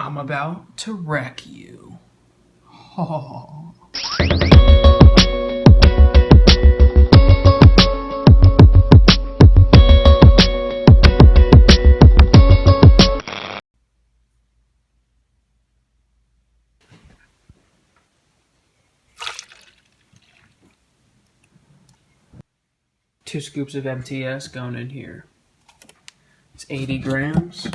I'm about to wreck you. Oh. 2 scoops of MTS going in here. It's 80 grams.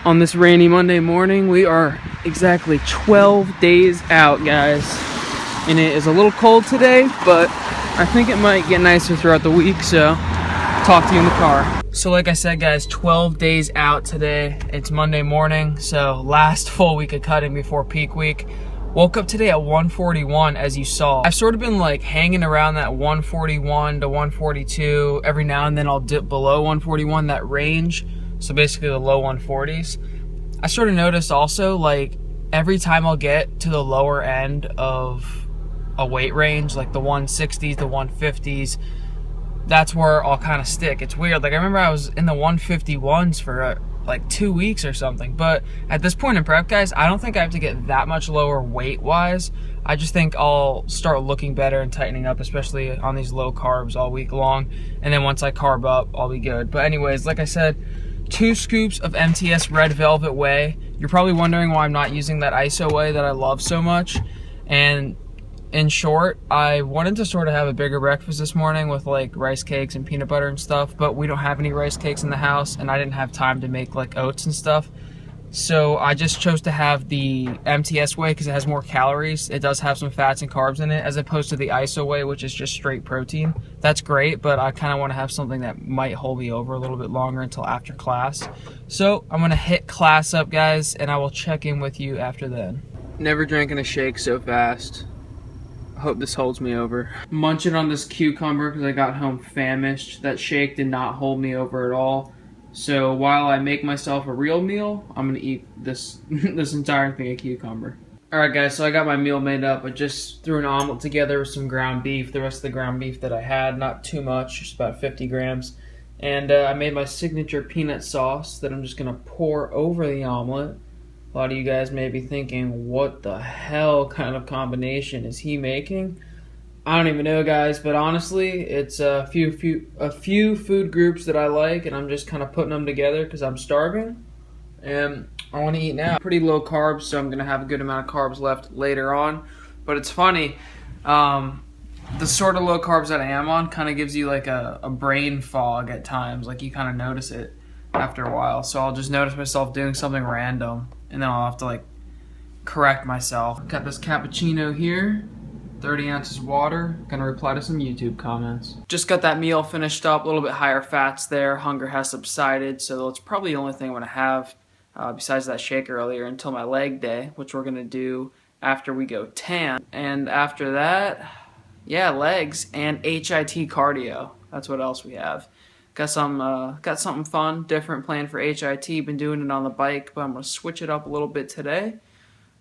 On this rainy Monday morning, we are exactly 12 days out, guys. And it is a little cold today, but I think it might get nicer throughout the week, so talk to you in the car. So like I said, guys, 12 days out today. It's Monday morning, so last full week of cutting before peak week. Woke up today at 141, as you saw. I've sort of been like hanging around that 141 to 142. Every now and then I'll dip below 141, that range. So basically the low 140s. I sort of noticed also, like, every time I'll get to the lower end of a weight range, like the 160s, the 150s, that's where I'll kind of stick. It's weird. Like, I remember I was in the 151s for like 2 weeks or something. But at this point in prep, guys, I don't think I have to get that much lower weight-wise. I just think I'll start looking better and tightening up, especially on these low carbs all week long. And then once I carb up, I'll be good. But anyways, like I said, 2 scoops of MTS Red Velvet Whey. You're probably wondering why I'm not using that ISO whey that I love so much. And in short, I wanted to sort of have a bigger breakfast this morning with like rice cakes and peanut butter and stuff, but we don't have any rice cakes in the house and I didn't have time to make like oats and stuff. So I just chose to have the MTS whey because it has more calories. It does have some fats and carbs in it, as opposed to the ISO whey, which is just straight protein. That's great, but I kind of want to have something that might hold me over a little bit longer until after class. So I'm going to hit class up, guys, and I will check in with you after then. Never drinking a shake so fast. I hope this holds me over. Munching on this cucumber because I got home famished. That shake did not hold me over at all. So while I make myself a real meal, I'm gonna eat this this entire thing of cucumber. Alright guys, so I got my meal made up. I just threw an omelet together with some ground beef, the rest of the ground beef that I had, not too much, just about 50 grams. And I made my signature peanut sauce that I'm just gonna pour over the omelet. A lot of you guys may be thinking, what the hell kind of combination is he making? I don't even know, guys, but honestly, it's a few food groups that I like, and I'm just kind of putting them together because I'm starving, and I want to eat now. Pretty low carbs, so I'm going to have a good amount of carbs left later on, but it's funny, the sort of low carbs that I am on kind of gives you like a brain fog at times, like you kind of notice it after a while, so I'll just notice myself doing something random, and then I'll have to like correct myself. Got this cappuccino here. 30 ounces water. Gonna reply to some YouTube comments. Just got that meal finished up, a little bit higher fats there. Hunger has subsided, so it's probably the only thing I'm gonna have besides that shake earlier until my leg day, which we're gonna do after we go tan. And after that, yeah, legs and HIIT cardio. That's what else we have. Got something fun, different planned for HIIT. Been doing it on the bike, but I'm gonna switch it up a little bit today.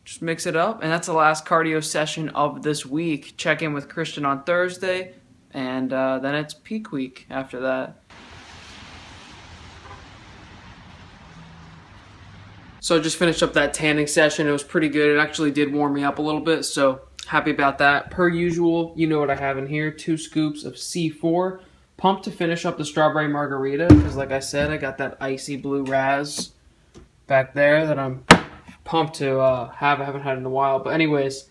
Just mix it up, and that's the last cardio session of this week. Check in with Christian on Thursday, and then it's peak week after that. So I just finished up that tanning session. It was pretty good. It actually did warm me up a little bit, so happy about that. Per usual, you know what I have in here. 2 scoops of C4. Pumped to finish up the strawberry margarita, because like I said, I got that icy blue raz back there that I'm pumped to have. I haven't had in a while, but anyways,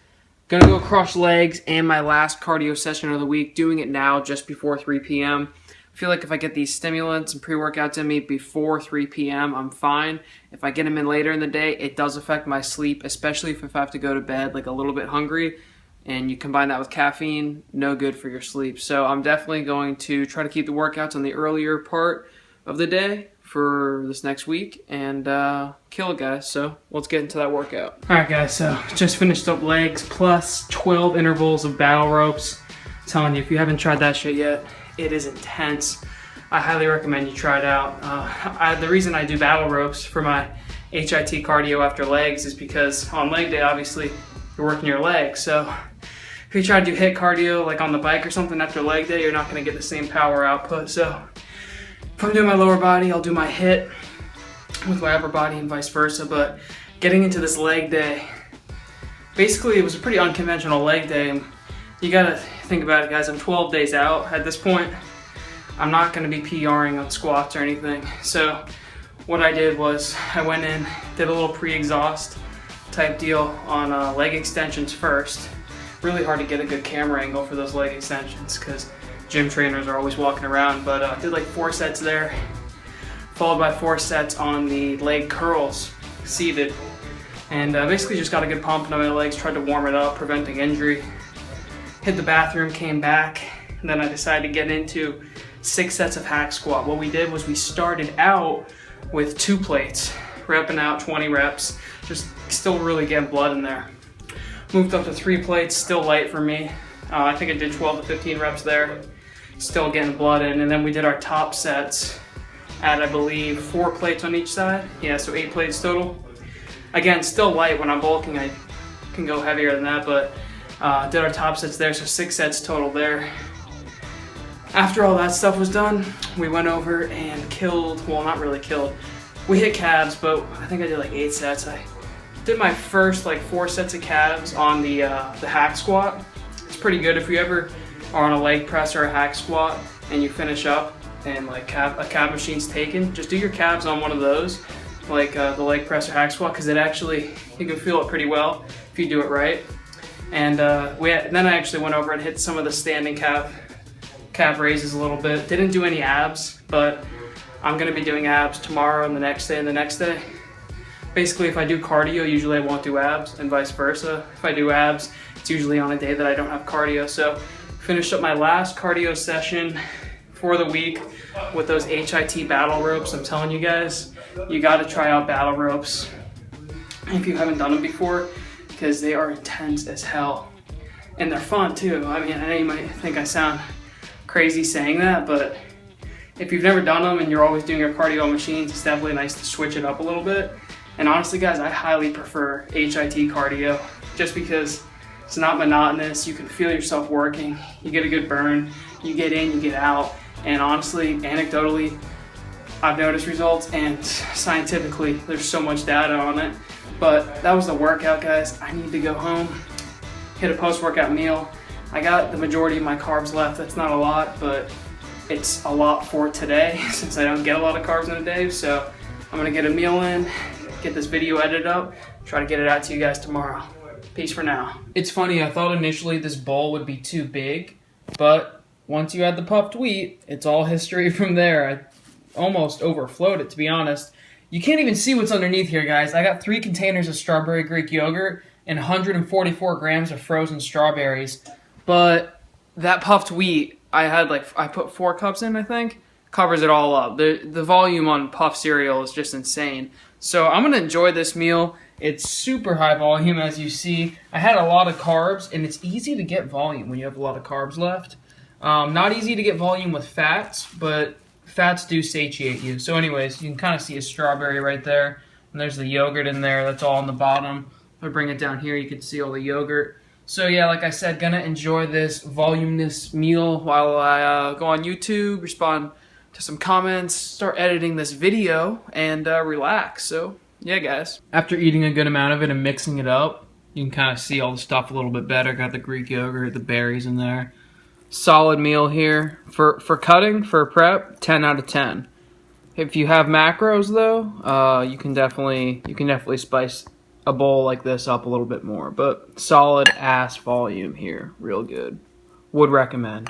gonna go crush legs and my last cardio session of the week, doing it now just before 3 p.m. I feel like if I get these stimulants and pre-workouts in me before 3 p.m., I'm fine. If I get them in later in the day, it does affect my sleep, especially if I have to go to bed like a little bit hungry, and you combine that with caffeine, no good for your sleep. So I'm definitely going to try to keep the workouts on the earlier part of the day for this next week and kill it, guys. So let's get into that workout. Alright guys, so just finished up legs plus 12 intervals of battle ropes. I'm telling you, if you haven't tried that shit yet, it is intense. I highly recommend you try it out. The reason I do battle ropes for my HIIT cardio after legs is because on leg day, obviously, you're working your legs. So if you try to do HIIT cardio like on the bike or something after leg day, you're not going to get the same power output. So if I'm doing my lower body, I'll do my HIIT with my upper body and vice versa. But getting into this leg day, basically it was a pretty unconventional leg day. You got to think about it, guys. I'm 12 days out at this point. I'm not going to be PRing on squats or anything. So what I did was I went in, did a little pre-exhaust type deal on leg extensions first. Really hard to get a good camera angle for those leg extensions because gym trainers are always walking around, but I did like 4 sets there, followed by 4 sets on the leg curls, seated, and basically just got a good pump into my legs, tried to warm it up, preventing injury. Hit the bathroom, came back, and then I decided to get into 6 sets of hack squat. What we did was we started out with 2 plates, repping out 20 reps, just still really getting blood in there. Moved up to 3 plates, still light for me. I think I did 12 to 15 reps there, still getting blood in. And then we did our top sets at, I believe, 4 plates on each side. Yeah, so 8 plates total. Again, still light. When I'm bulking, I can go heavier than that, but did our top sets there, so 6 sets total there. After all that stuff was done, we went over and killed, well, not really killed. We hit calves, but I think I did like 8 sets. I did my first like 4 sets of calves on the hack squat. It's pretty good if you ever are on a leg press or a hack squat and you finish up and like a calf machine's taken, just do your calves on one of those, like the leg press or hack squat, because it actually, you can feel it pretty well if you do it right. And then I actually went over and hit some of the standing calf raises a little bit. Didn't do any abs, but I'm gonna be doing abs tomorrow and the next day and the next day. Basically, if I do cardio, usually I won't do abs, and vice versa. If I do abs, it's usually on a day that I don't have cardio. So finished up my last cardio session for the week with those HIIT battle ropes. I'm telling you guys, you gotta try out battle ropes if you haven't done them before, because they are intense as hell. And they're fun too. I mean, I know you might think I sound crazy saying that, but if you've never done them and you're always doing your cardio on machines, it's definitely nice to switch it up a little bit. And honestly, guys, I highly prefer HIIT cardio just because it's not monotonous. You can feel yourself working. You get a good burn. You get in, you get out. And honestly, anecdotally, I've noticed results, and scientifically, there's so much data on it. But that was the workout, guys. I need to go home, hit a post-workout meal. I got the majority of my carbs left. That's not a lot, but it's a lot for today since I don't get a lot of carbs in a day. So I'm gonna get a meal in, get this video edited up, try to get it out to you guys tomorrow. Peace for now. It's funny, I thought initially this bowl would be too big, but once you add the puffed wheat, it's all history from there. I almost overflowed it, to be honest. You can't even see what's underneath here, guys. I got 3 containers of strawberry Greek yogurt and 144 grams of frozen strawberries. But that puffed wheat, I put 4 cups in, I think, covers it all up. The volume on puffed cereal is just insane. So I'm gonna enjoy this meal. It's super high volume, as you see. I had a lot of carbs, and it's easy to get volume when you have a lot of carbs left. Not easy to get volume with fats, but fats do satiate you. So anyways, you can kind of see a strawberry right there, and there's the yogurt in there. That's all on the bottom. If I bring it down here, you can see all the yogurt. So yeah, like I said, gonna enjoy this voluminous meal while I go on YouTube, respond to some comments, start editing this video, and relax. So yeah, guys. After eating a good amount of it and mixing it up, you can kind of see all the stuff a little bit better. Got the Greek yogurt, the berries in there. Solid meal here. For cutting, for prep, 10 out of 10. If you have macros though, you can definitely spice a bowl like this up a little bit more. But solid ass volume here. Real good. Would recommend.